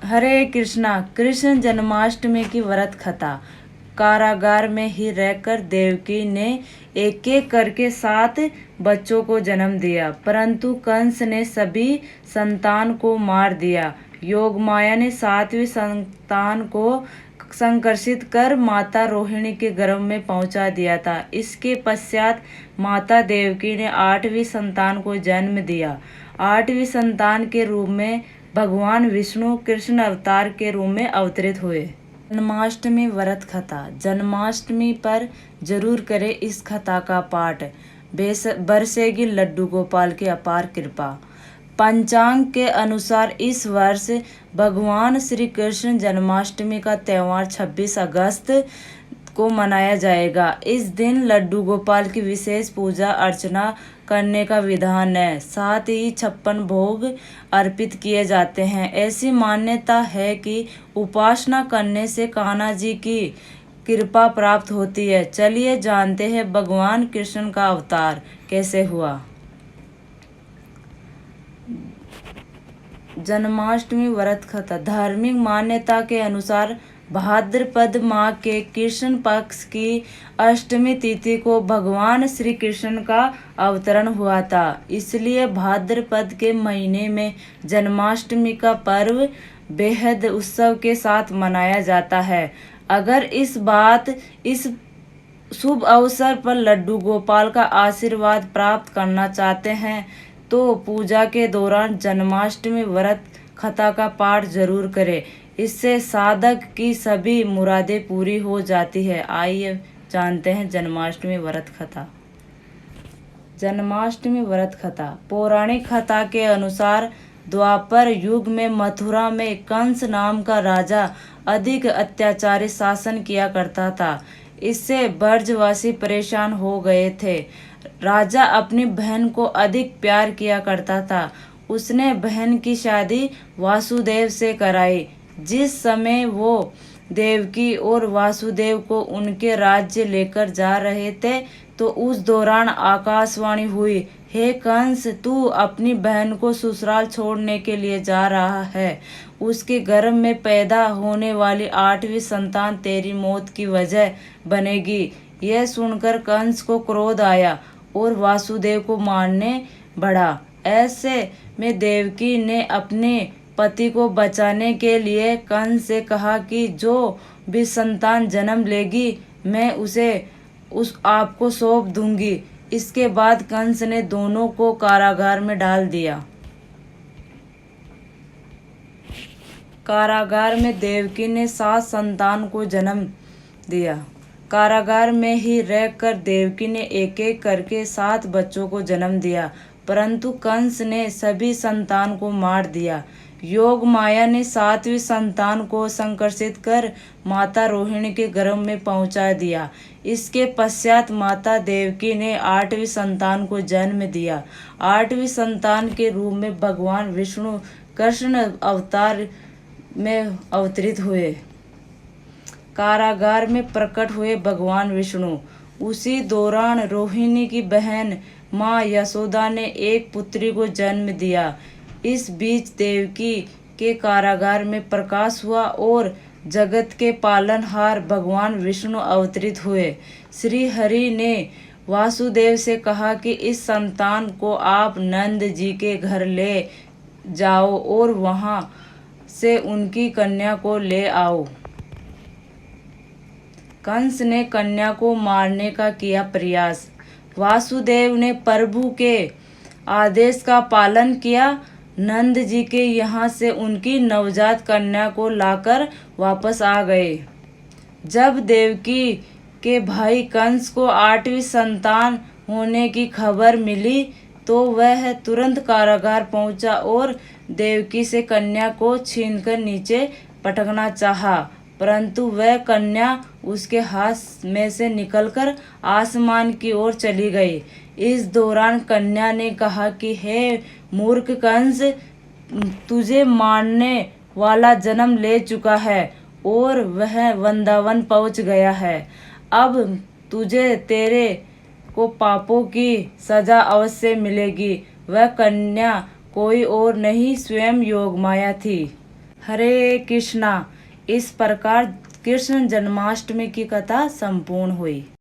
हरे कृष्णा। कृष्ण जन्माष्टमी की व्रत कथा। कारागार में ही रहकर देवकी ने एक एक करके 7 बच्चों को जन्म दिया, परंतु कंस ने सभी संतान को मार दिया। योगमाया ने 7वीं संतान को संकर्षित कर माता रोहिणी के गर्भ में पहुंचा दिया था। इसके पश्चात माता देवकी ने 8वीं संतान को जन्म दिया। 8वीं संतान के रूप में भगवान विष्णु कृष्ण अवतार के रूप में अवतरित हुए। जन्माष्टमी व्रत कथा। जन्माष्टमी पर जरूर करें इस कथा का पाठ। बरसेगी लड्डू गोपाल की अपार कृपा। पंचांग के अनुसार इस वर्ष भगवान श्री कृष्ण जन्माष्टमी का त्योहार 26 अगस्त को मनाया जाएगा। इस दिन लड्डू गोपाल की विशेष पूजा अर्चना करने का विधान है। साथ ही 56 भोग अर्पित किए जाते हैं। ऐसी मान्यता है कि उपासना करने से कान्हा जी की कृपा प्राप्त होती है। चलिए जानते हैं भगवान कृष्ण का अवतार कैसे हुआ। जन्माष्टमी व्रत कथा। धार्मिक मान्यता के अनुसार भाद्रपद माह के कृष्ण पक्ष की अष्टमी तिथि को भगवान श्री कृष्ण का अवतरण हुआ था। इसलिए भाद्रपद के महीने में जन्माष्टमी का पर्व बेहद उत्सव के साथ मनाया जाता है। अगर इस शुभ अवसर पर लड्डू गोपाल का आशीर्वाद प्राप्त करना चाहते हैं तो पूजा के दौरान जन्माष्टमी व्रत कथा का पाठ जरूर करें। इससे साधक की सभी मुरादें पूरी हो जाती है। आइए जानते हैं जन्माष्टमी व्रत कथा। जन्माष्टमी व्रत कथा। पौराणिक कथा के अनुसार द्वापर युग में मथुरा में कंस नाम का राजा अधिक अत्याचारी शासन किया करता था। इससे ब्रजवासी परेशान हो गए थे। राजा अपनी बहन को अधिक प्यार किया करता था। उसने बहन की शादी वासुदेव से कराई। जिस समय वो देवकी और वासुदेव को उनके राज्य लेकर जा रहे थे तो उस दौरान आकाशवाणी हुई, हे कंस, तू अपनी बहन को ससुराल छोड़ने के लिए जा रहा है। उसके गर्भ में पैदा होने वाली 8वीं संतान तेरी मौत की वजह बनेगी। यह सुनकर कंस को क्रोध आया और वासुदेव को मारने बढ़ा। ऐसे में देवकी ने अपने पति को बचाने के लिए कंस से कहा कि जो भी संतान जन्म लेगी मैं उसे आपको सौंप दूंगी। इसके बाद कंस ने दोनों को कारागार में डाल दिया। कारागार में देवकी ने 7 संतान को जन्म दिया। कारागार में ही रहकर देवकी ने एक एक करके 7 बच्चों को जन्म दिया, परंतु कंस ने सभी संतान को मार दिया। योग माया ने 7वीं संतान को संकर्षित कर माता रोहिणी के गर्भ में पहुंचा दिया। इसके पश्चात माता देवकी ने 8वीं संतान को जन्म दिया। 8वीं संतान के रूप में भगवान विष्णु कृष्ण अवतार में अवतरित हुए। कारागार में प्रकट हुए भगवान विष्णु। उसी दौरान रोहिणी की बहन माँ यशोदा ने एक पुत्री को जन्म दिया। इस बीच देवकी के कारागार में प्रकाश हुआ और जगत के पालनहार भगवान विष्णु अवतरित हुए। श्री हरि ने वासुदेव से कहा कि इस संतान को आप नंद जी के घर ले जाओ और वहां से उनकी कन्या को ले आओ। कंस ने कन्या को मारने का किया प्रयास। वासुदेव ने प्रभु के आदेश का पालन किया। नंद जी के यहाँ से उनकी नवजात कन्या को लाकर वापस आ गए। जब देवकी के भाई कंस को 8वीं संतान होने की खबर मिली तो वह तुरंत कारागार पहुंचा और देवकी से कन्या को छीनकर नीचे पटकना चाहा, परंतु वह कन्या उसके हाथ में से निकलकर आसमान की ओर चली गई। इस दौरान कन्या ने कहा कि हे मूर्ख कंस, तुझे मारने वाला जन्म ले चुका है और वह वृंदावन पहुंच गया है। अब तुझे तेरे को पापों की सजा अवश्य मिलेगी। वह कन्या कोई और नहीं, स्वयं योगमाया थी। हरे कृष्णा। इस प्रकार कृष्ण जन्माष्टमी की कथा संपूर्ण हुई।